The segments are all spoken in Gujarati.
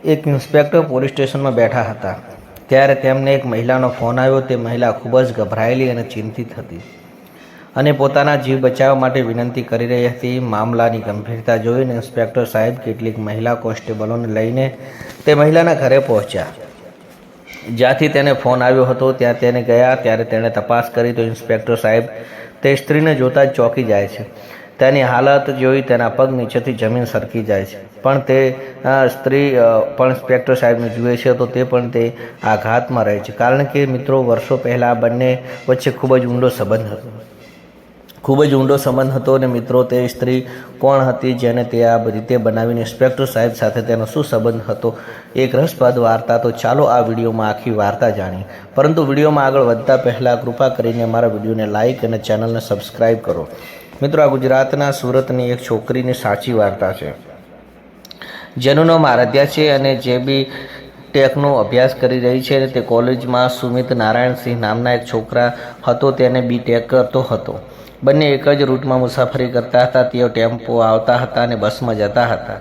એક ઇન્સ્પેક્ટર પોલીસ સ્ટેશનમાં બેઠા હતા ત્યારે તેમને એક મહિલાનો ફોન આવ્યો. તે મહિલા ખૂબ જ ગભરાયેલી અને ચિંતિત હતી અને પોતાના જીવ બચાવવા માટે વિનંતી કરી રહી હતી. મામલાની ગંભીરતા જોઈને ઇન્સ્પેક્ટર સાહેબ કેટલીક મહિલા કોન્સ્ટેબલોને લઈને તે મહિલાના ઘરે પહોંચ્યા. જ્યાંથી તેને ફોન આવ્યો હતો ત્યાં તેને ગયા. ત્યારે તેણે તપાસ કરી તો ઇન્સ્પેક્ટર સાહેબ તે સ્ત્રીને જોતા જ ચોંકી જાય છે. તેની હાલત જોઈ તેના પગ નીચેથી જમીન સરકી જાય છે. પણ તે સ્ત્રી પણ ઇન્સ્પેક્ટર સાહેબને જુએ છે તો તે પણ તે આઘાતમાં રહે છે. કારણ કે મિત્રો, વર્ષો પહેલાં આ બંને વચ્ચે ખૂબ જ ઊંડો સંબંધ હતો અને મિત્રો, તે સ્ત્રી કોણ હતી જેને તે આ રીતે બનાવીને ઇન્સ્પેક્ટર સાહેબ સાથે તેનો શું સંબંધ હતો? એક રસપ્રદ વાર્તા. તો ચાલો આ વિડીયોમાં આખી વાર્તા જાણીએ. પરંતુ વિડીયોમાં આગળ વધતા પહેલાં કૃપા કરીને અમારા વિડીયોને લાઇક અને ચેનલને સબસ્ક્રાઈબ કરો. મિત્રો, આ ગુજરાતના સુરતની એક છોકરીની સાચી વાર્તા છે જેનું નામ આરાધ્યા છે અને જે બી ટેકનો અભ્યાસ કરી રહી છે. તે કોલેજમાં સુમિત નારાયણસિંહ નામના એક છોકરા હતો, તેને બી ટેક કરતો હતો. બંને એક જ રૂટમાં મુસાફરી કરતા હતા. તેઓ ટેમ્પો આવતા હતા અને બસમાં જતા હતા.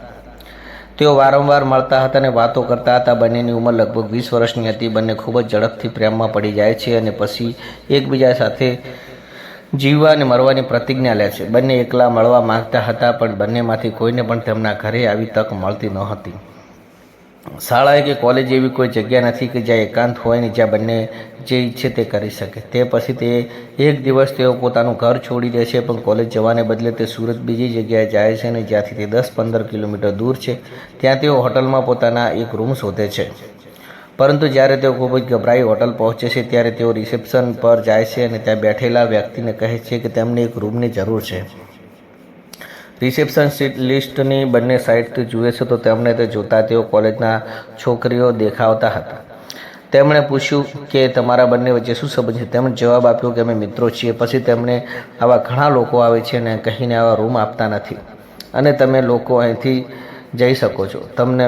તેઓ વારંવાર મળતા હતા અને વાતો કરતા હતા. બંનેની ઉંમર લગભગ 20 વર્ષની હતી. બંને ખૂબ જ ઝડપથી પ્રેમમાં પડી જાય છે અને પછી એકબીજા સાથે જીવવા અને મરવાની પ્રતિજ્ઞા લે છે. બંને એકલા મળવા માંગતા હતા પણ બંનેમાંથી કોઈને પણ તેમના ઘરે આવી તક મળતી નહોતી. શાળા કે કોલેજ એવી કોઈ જગ્યા નથી કે જ્યાં એકાંત હોય ને જ્યાં બંને જે ઈચ્છે તે કરી શકે. તે પછી તે એક દિવસ તેઓ પોતાનું ઘર છોડી દે છે પણ કોલેજ જવાને બદલે તે સુરત બીજી જગ્યાએ જાય છે અને જ્યાંથી તે 10-15 કિલોમીટર દૂર છે. ત્યાં તેઓ હોટલમાં પોતાના એક રૂમ શોધે છે. પરંતુ જ્યારે તેઓ ખૂબ જ ગભરાઈ હોટલ પહોંચે છે ત્યારે તેઓ રિસેપ્શન પર જાય છે અને ત્યાં બેઠેલા વ્યક્તિને કહે છે કે તેમને એક રૂમની જરૂર છે. રિસેપ્શનિસ્ટની બંને સાઈડથી જુએ છે તો તેમને તે જોતા તેઓ કોલેજના છોકરીઓ દેખાવતા હતા. તેમણે પૂછ્યું કે તમારા બંને વચ્ચે શું સંબંધ છે? તેમણે જવાબ આપ્યો કે અમે મિત્રો છીએ. પછી તેમણે આવા ઘણા લોકો આવે છે અને કહીને આવા રૂમ આપતા નથી અને તમે લોકો અહીંથી જઈ શકો છો. તમને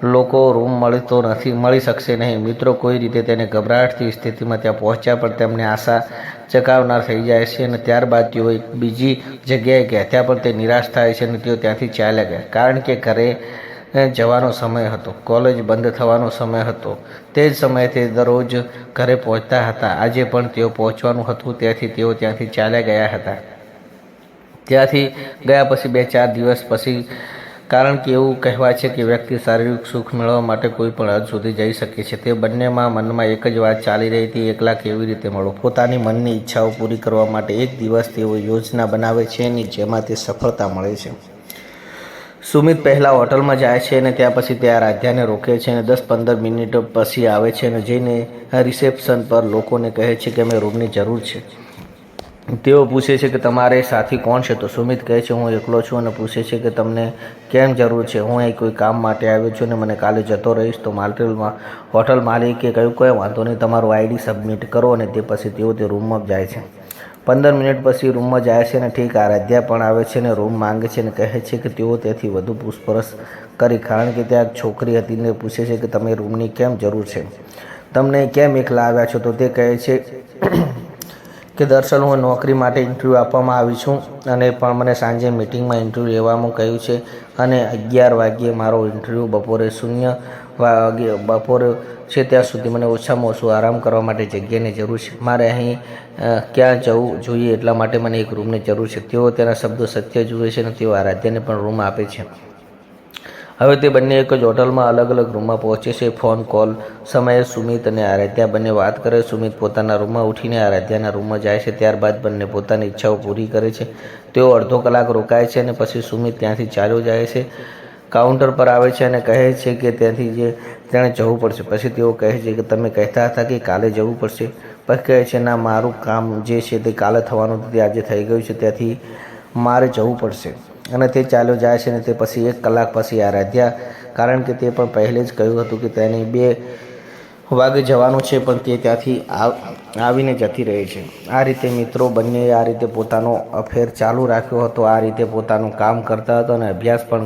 લોકો રૂમ મળી શકશે નહીં. મિત્રો, કોઈ રીતે તેને ગભરાટથી સ્થિતિમાં ત્યાં પહોંચ્યા પણ તેમને આશા ચકાવનાર થઈ જાય છે અને ત્યારબાદ તેઓ એક બીજી જગ્યાએ ગયા. ત્યાં પણ તે નિરાશ થાય છે અને તેઓ ત્યાંથી ચાલ્યા ગયા કારણ કે ઘરે જવાનો સમય હતો. કોલેજ બંધ થવાનો સમય હતો. તે જ સમયે તે દરરોજ ઘરે પહોંચતા હતા. આજે પણ તેઓ પહોંચવાનું હતું, તેથી તેઓ ત્યાંથી ચાલ્યા ગયા હતા. ત્યાંથી ગયા પછી 2-4 દિવસ પછી, કારણ કે એવું કહેવાય છે કે વ્યક્તિ શારીરિક સુખ મેળવવા માટે કોઈ પણ હદ સુધી જઈ શકે છે. તે બંનેમાં મનમાં એક જ વાત ચાલી રહી હતી, એકલા કેવી રીતે મળો. પોતાની મનની ઈચ્છાઓ પૂરી કરવા માટે એક દિવસ તેઓ યોજના બનાવે છે અને જેમાં તે સફળતા મળે છે. સુમિત પહેલાં હોટલમાં જાય છે અને ત્યાં પછી તે આરાધ્યાને રોકે છે અને 10-15 મિનિટ પછી આવે છે અને જઈને રિસેપ્શન પર લોકોને કહે છે કે અમે રૂમની જરૂર છે. તેઓ પૂછે છે કે તમારે સાથી કોણ છે? તો સુમિત કહે છે હું એકલો છું અને પૂછે છે કે તમને કેમ જરૂર છે? હું અહીં કોઈ કામ માટે આવ્યો છું અને મને કાલે જતો રહીશ. તો હોટલ માલિકે કહ્યું કોઈ વાંધો નહીં, તમારું આઈડી સબમિટ કરો અને તે પછી તેઓ તે રૂમમાં જાય છે. 15 મિનિટ પછી રૂમમાં જાય છે અને ઠીક આરાધ્યા પણ આવે છે અને રૂમ માંગે છે અને કહે છે કે તેઓ તેથી વધુ પૂછપરછ કરી કારણ કે ત્યાં છોકરી હતી ને પૂછે છે કે તમે રૂમની કેમ જરૂર છે? તમને કેમ એકલા આવ્યા છો? તો તે કહે છે કે દરઅસલ હું નોકરી માટે ઇન્ટરવ્યૂ આપવામાં આવી છું અને પણ મને સાંજે મિટિંગમાં ઇન્ટરવ્યૂ લેવામાં કહ્યું છે અને 11 વાગ્યે મારો ઇન્ટરવ્યૂ બપોરે છે ત્યાં સુધી મને ઓછામાં ઓછું આરામ કરવા માટે જગ્યાની જરૂર છે. મારે અહીં ક્યાં જવું જોઈએ એટલા માટે મને એક રૂમની જરૂર છે. તેઓ તેના શબ્દો સત્ય જુએ છે અને તેઓ આરાધ્યાને પણ રૂમ આપે છે. હવે તે બંને એક જ હોટલમાં અલગ-અલગ રૂમમાં પહોંચે છે. ફોન કોલ સમયે સુમિત અને આરાધ્યા બંને વાત કરે. સુમિત પોતાના રૂમમાં ઉઠીને આરાધ્યાના રૂમમાં જાય છે. ત્યારબાદ બંને પોતાની ઈચ્છાઓ પૂરી કરે છે. તેઓ અડધો કલાક રોકાય છે અને પછી સુમિત ત્યાંથી ચાલ્યો જાય છે. કાઉન્ટર પર આવે છે અને કહે છે કે તેણે જવું પડશે. પછી તેઓ કહે છે કે તમે કહેતા હતા કે કાલે જવું પડશે. પછી કહે છે ના, મારું કામ જે છે તે કાલે થવાનું હતું તે આજે થઈ ગયું છે, તેથી મારે જવું પડશે અને તે ચાલ્યો જાય છે. અને તે પછી 1 કલાક પછી આરાધ્યા, કારણ કે તે પણ પહેલે જ કહ્યું હતું કે તેને 2 વાગે જવાનું છે પણ તે ત્યાંથી આવીને જતી રહે છે. આ રીતે મિત્રો, બંનેએ આ રીતે પોતાનો અફેર ચાલુ રાખ્યો હતો. આ રીતે પોતાનું કામ કરતા હતા અને અભ્યાસ પણ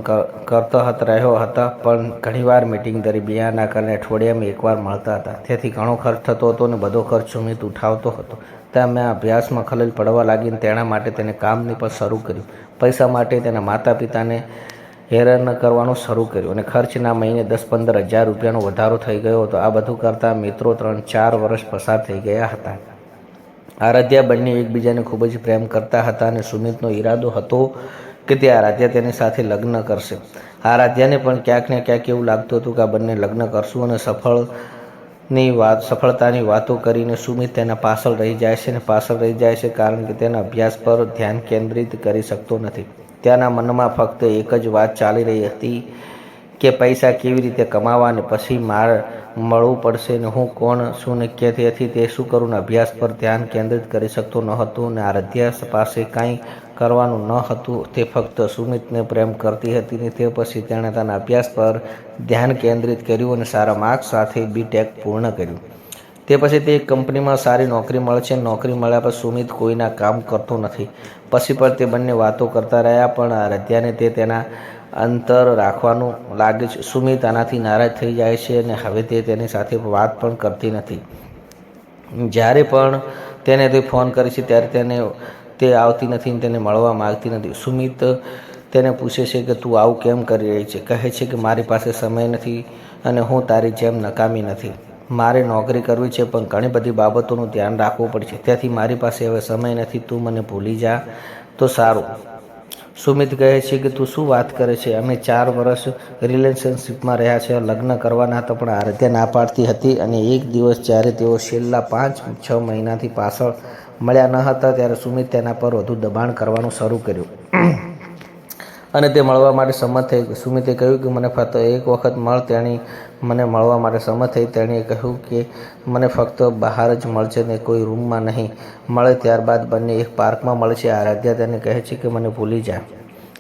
રહ્યો હતા. પણ ઘણીવાર મિટિંગ દરમિયાનના કારણે અઠવાડિયામાં એકવાર મળતા હતા. તેથી ઘણો ખર્ચ થતો હતો અને બધો ખર્ચ સુમિત ઉઠાવતો હતો. તેમાં અભ્યાસમાં ખલેલ પડવા લાગીને તેના માટે તેને કામની પણ શરૂ કર્યું. પૈસા માટે તેના માતા પિતાને હેરાન કરવાનું શરૂ કર્યું અને ખર્ચના મહિને 10-15 હજાર રૂપિયાનો વધારો થઈ ગયો હતો. આ બધું કરતાં મિત્રો 3-4 વર્ષ પસાર થઈ ગયા હતા. આરાધ્યા બંને એકબીજાને ખૂબ જ પ્રેમ કરતા હતા અને સુમિતનો ઈરાદો હતો કે તે આરાધ્યા તેની સાથે લગ્ન કરશે. આરાધ્યાને પણ ક્યાંક ને ક્યાંક એવું લાગતું હતું કે આ બંને લગ્ન કરશું અને સફળતાની વાતો કરીને સુમિત તેના પાછળ રહી જાય છે કારણ કે તેના અભ્યાસ પર ધ્યાન કેન્દ્રિત કરી શકતો નથી. તેના મનમાં ફક્ત એક જ વાત ચાલી રહી હતી કે પૈસા કેવી રીતે કમાવા અને પછી મળવું પડશે ને હું કોણ છું ને ક્યાંથી તે શું કરું ને અભ્યાસ પર ધ્યાન કેન્દ્રિત કરી શકતો ન હતો ને આરાધ્યા પાસે કાંઈ કરવાનું ન હતું. તે ફક્ત સુમિતને પ્રેમ કરતી હતી ને તે પછી તેણે તેના અભ્યાસ પર ધ્યાન કેન્દ્રિત કર્યું અને સારા માર્ક્સ સાથે BTech પૂર્ણ કર્યું. તે પછી તે એક કંપનીમાં સારી નોકરી મળશે. નોકરી મળ્યા પછી સુમિત કોઈના કામ કરતો નથી. પછી પણ તે બંને વાતો કરતા રહ્યા પણ આરાધ્યાને તે તેના અંતર રાખવાનું લાગે છે. સુમિત આનાથી નારાજ થઈ જાય છે અને હવે તે તેની સાથે વાત પણ કરતી નથી. જ્યારે પણ તેને તે ફોન કરે છે ત્યારે તે આવતી નથી અને તેને મળવા માગતી નથી. સુમિત તેને પૂછે છે કે તું આવું કેમ કરી રહી છે? કહે છે કે મારી પાસે સમય નથી અને હું તારી જેમ નકામી નથી. મારે નોકરી કરવી છે પણ ઘણી બધી બાબતોનું ધ્યાન રાખવું પડશે, તેથી મારી પાસે હવે સમય નથી. તું મને ભૂલી જા તો સારું. સુમિત કહે છે કે તું શું વાત કરે છે? અમે 4 વર્ષ રિલેશનશિપમાં રહ્યા છે, લગ્ન કરવાના હતા પણ આરાધ્યા ના પાડતી હતી અને એક દિવસ જ્યારે તેઓ છેલ્લા 5-6 મહિનાથી પાછળ મળ્યા ન હતા ત્યારે સુમિત તેના પર વધુ દબાણ કરવાનું શરૂ કર્યું અને તે મળવા માટે સંમત થઈ ગઈ. સુમિતે કહ્યું કે મને ફક્ત એક વખત મળ. તેણી મને મળવા માટે સંમત થઈ. તેણીએ કહ્યું કે મને ફક્ત બહાર જ મળશે ને કોઈ રૂમમાં નહીં મળે. ત્યારબાદ બંને એક પાર્કમાં મળે છે. આરાધ્યા તેને કહે છે કે મને ભૂલી જા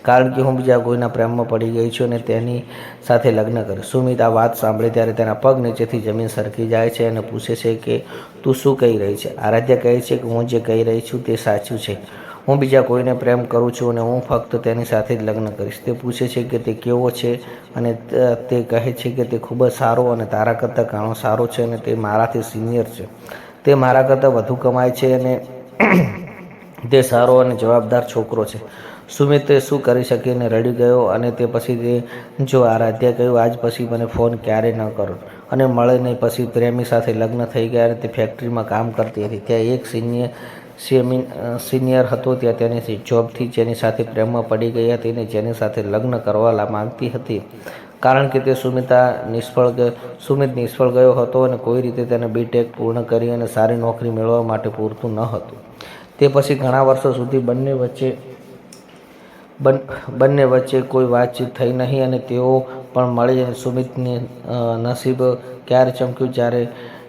કારણ કે હું બીજા કોઈના પ્રેમમાં પડી ગઈ છું અને તેની સાથે લગ્ન કરીશ. સુમિત આ વાત સાંભળે ત્યારે તેના પગ નીચેથી જમીન સરકી જાય છે અને પૂછે છે કે તું શું કહી રહી છે? આરાધ્યા કહે છે કે હું જે કહી રહી છું તે સાચું છે. હું બીજા કોઈને પ્રેમ કરું છું અને હું ફક્ત તેની સાથે જ લગ્ન કરીશ. તે પૂછે છે કે તે કેવો છે અને તે કહે છે કે તે ખૂબ જ સારો અને તારા કરતાં ઘણો સારો છે અને તે મારાથી સિનિયર છે. તે મારા કરતાં વધુ કમાય છે અને તે સારો અને જવાબદાર છોકરો છે. સુમિત શું કરી શકીને રડી ગયો અને તે પછી તે જો આરાધ્યા કહ્યું આજ પછી મને ફોન ક્યારેય ન કરો અને મળે નહીં. પછી પ્રેમી સાથે લગ્ન થઈ ગયા અને તે ફેક્ટરીમાં કામ કરતી હતી. ત્યાં એક સિનિયર હતો. ત્યાં તેની જોબથી જેની સાથે પ્રેમમાં પડી ગઈ હતી અને જેની સાથે લગ્ન કરવા માંગતી હતી કારણ કે તે સુમિત નિષ્ફળ ગયો હતો અને કોઈ રીતે તેને BTech પૂર્ણ કરી અને સારી નોકરી મેળવવા માટે પૂરતું ન હતું. તે પછી ઘણા વર્ષો સુધી બંને વચ્ચે કોઈ વાતચીત થઈ નહીં અને તેઓ પણ મળી. સુમિતની નસીબ ક્યારે ચમક્યું જ્યારે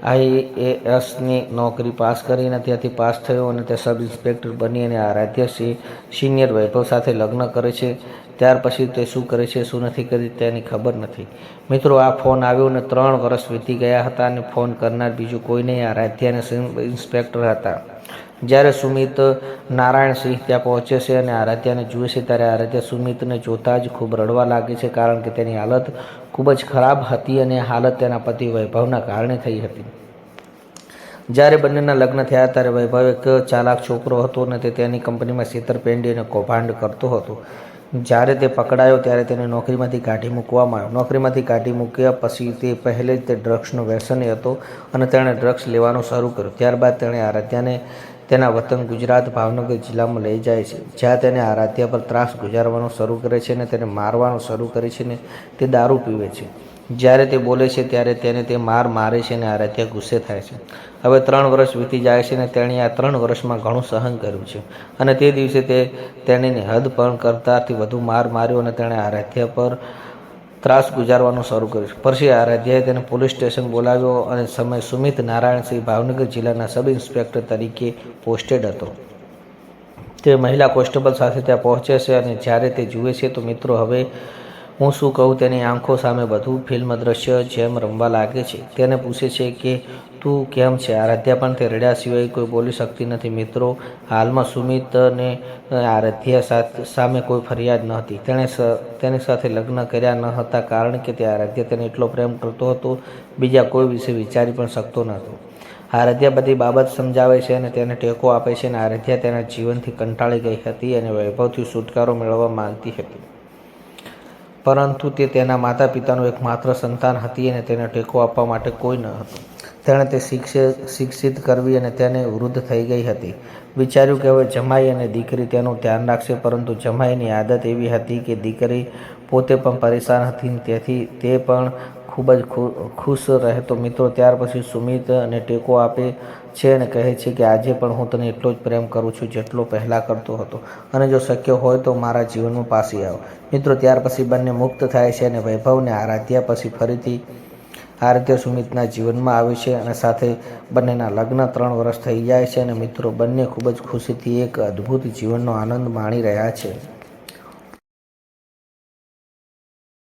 IASની નોકરી પાસ કરીને ત્યાંથી પાસ થયો અને તે સબ ઇન્સ્પેક્ટર બની અને આરાધ્યા સિનિયર વૈભવ સાથે લગ્ન કરે છે. ત્યાર પછી તે શું કરે છે શું નથી કરી તેની ખબર નથી. મિત્રો, આ ફોન આવ્યો અને 3 વર્ષ વીતી ગયા હતા અને ફોન કરનાર બીજું કોઈ નહીં આરાધ્યા અને સબ ઇન્સ્પેક્ટર હતા. જ્યારે સુમિત નારાયણસિંહ ત્યાં પહોંચે છે અને આરાધ્યાને જુએ છે ત્યારે આરાધ્યા સુમિતને જોતાં જ ખૂબ રડવા લાગે છે કારણ કે તેની હાલત ખૂબ જ ખરાબ હતી અને હાલત તેના પતિ વૈભવના કારણે થઈ હતી. જ્યારે બંનેના લગ્ન થયા ત્યારે વૈભવ એક ચાલાક છોકરો હતો અને તે તેની કંપનીમાં છેતરપિંડી અને કૌભાંડ કરતો હતો. જ્યારે તે પકડાયો ત્યારે તેને નોકરીમાંથી કાઢી મૂકવામાં આવ્યો. નોકરીમાંથી કાઢી મૂક્યા પછી તે પહેલે જ તે ડ્રગ્સનો વ્યસની હતો અને તેણે ડ્રગ્સ લેવાનું શરૂ કર્યું. ત્યારબાદ તેણે આરાધ્યાને તેના વતન ગુજરાત ભાવનગર જિલ્લામાં લઈ જાય છે, જ્યાં તેને આરાધ્યા પર ત્રાસ ગુજારવાનું શરૂ કરે છે અને તેને મારવાનું શરૂ કરે છે અને તે દારૂ પીવે છે. જ્યારે તે બોલે છે ત્યારે તેને તે મારે છે અને આરાધ્યા ગુસ્સે થાય છે. હવે 3 વર્ષ વીતી જાય છે અને તેણે આ 3 વર્ષમાં ઘણું સહન કર્યું છે અને તે દિવસે તેણીને હદ પણ કરતાંથી વધુ માર્યો અને તેણે આરાધ્યા પર ત્રાસ ગુજારવાનું શરૂ કર્યું. પછી આરાધ્યાએ તેને પોલીસ સ્ટેશન બોલાવ્યો અને સમય સુમિત નારાયણસિંહ ભાવનગર જિલ્લાના સબ ઇન્સ્પેક્ટર તરીકે પોસ્ટેડ હતો. તે મહિલા કોન્સ્ટેબલ સાથે ત્યાં પહોંચે છે અને જ્યારે તે જુએ છે તો મિત્રો હવે હું શું કહું, તેની આંખો સામે બધું ફિલ્મ દ્રશ્ય જેમ રમવા લાગે છે. તેને પૂછે છે કે તું કેમ છે? આરાધ્યા પણ તે રડ્યા સિવાય કોઈ બોલી શકતી નથી. મિત્રો, હાલમાં સુમિતને આરાધ્યા સામે કોઈ ફરિયાદ ન હતી. તેની સાથે લગ્ન કર્યા ન હતા કારણ કે તે આરાધ્યા તેને એટલો પ્રેમ કરતો હતો, બીજા કોઈ વિશે વિચારી પણ શકતો ન હતો. આરાધ્યા બધી બાબત સમજાવે છે અને તેને ટેકો આપે છે અને આરાધ્યા તેના જીવનથી કંટાળી ગઈ હતી અને વૈભવથી છુટકારો મેળવવા માંગતી હતી. પરંતુ તે તેના માતા પિતાનું એકમાત્ર સંતાન હતી અને તેને ટેકો આપવા માટે કોઈ ન હતું. તેણે તે શિક્ષિત કરવી અને તેને વૃદ્ધ થઈ ગઈ હતી. વિચાર્યું કે હવે જમાઈ અને દીકરી તેનું ધ્યાન રાખશે, પરંતુ જમાઈની આદત એવી હતી કે દીકરી પોતે પણ પરેશાન હતી, તેથી તે પણ ખૂબ જ ખુશ રહેતો. મિત્રો, ત્યાર પછી સુમિત ને ટેકો આપે છે અને કહે છે કે આજે પણ હું તને એટલો જ પ્રેમ કરું છું જેટલો પહેલાં કરતો હતો, અને જો શક્ય હોય તો મારા જીવનમાં પાછી આવ. મિત્રો, ત્યાર પછી બંને મુક્ત થાય છે અને વૈભવ અને આરાધ્યા પછી ફરીથી આરાધ્યા સુમિતના જીવનમાં આવે છે અને સાથે બંનેના લગ્ન 3 વર્ષ થઈ જાય છે અને મિત્રો બંને ખૂબ જ ખુશીથી એક અદ્ભુત જીવનનો આનંદ માણી રહ્યા છે.